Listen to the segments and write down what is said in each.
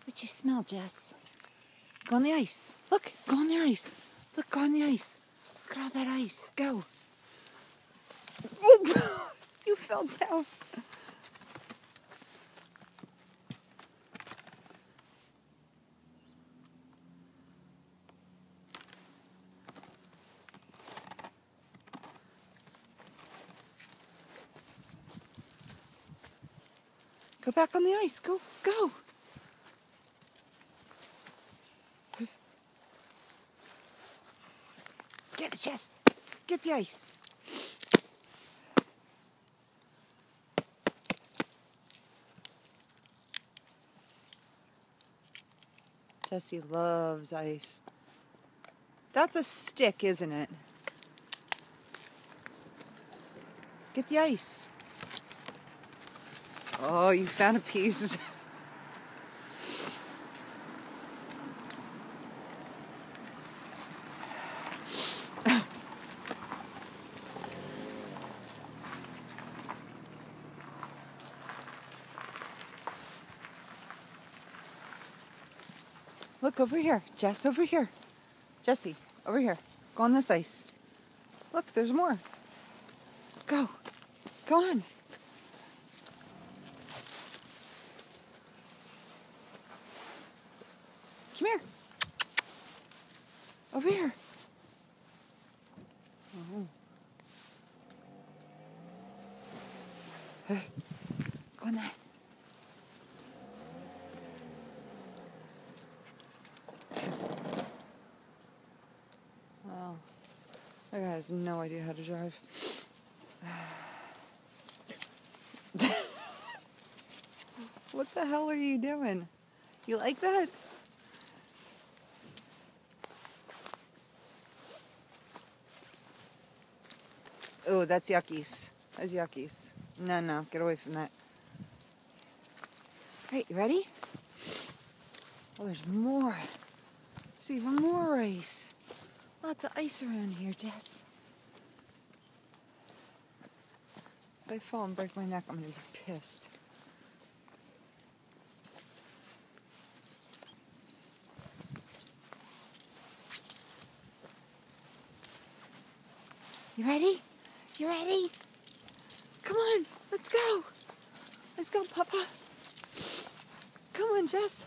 What'd you smell, Jess? Go on the ice. Look, go on the ice. Look, go on the ice. Look at all that ice. Go. Oh, you fell down. Go back on the ice. Go, go. Get it, Jess. Get the ice. Jessie loves ice. That's a stick, isn't it? Get the ice. Oh, you found a piece. Look over here, Jess, over here. Jessie, over here. Go on this ice. Look, there's more. Go. Go on. Come here. Over here. Oh. Go on that. Wow. That guy has no idea how to drive. What the hell are you doing? You like that? Oh, that's yuckies. That's yuckies. No, no, get away from that. All right, you ready? Oh, there's more. There's even more ice. Lots of ice around here, Jess. If I fall and break my neck, I'm going to be pissed. You ready? You ready? Come on, let's go. Let's go, Papa. Come on, Jess.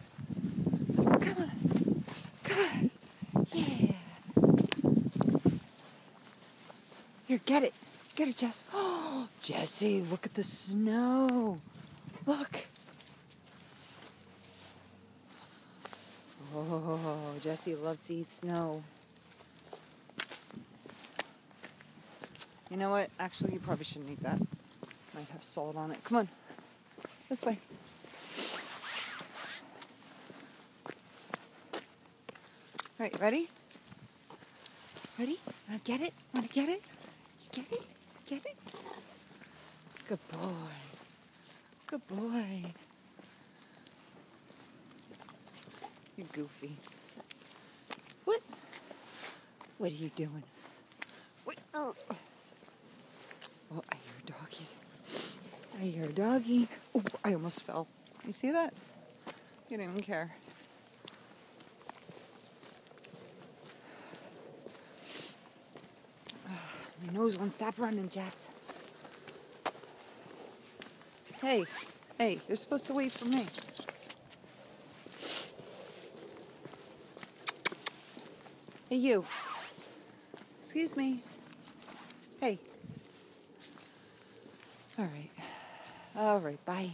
Come on. Come on. Yeah. Here, get it. Get it, Jess. Oh, Jessie, look at the snow. Look. Oh, Jessie loves to eat snow. You know what? Actually, you probably shouldn't eat that. Might have salt on it. Come on. This way. All right, ready? Ready? Want to get it? Want to get it? You get it? Get it? Good boy. Good boy. You goofy. What? What are you doing? What? Oh, I hear a doggy. I hear a doggy. Oh, I almost fell. You see that? You don't even care. My nose won't stop running, Jess. Hey, hey, you're supposed to wait for me. Hey, you. Excuse me. Hey. All right. All right, bye.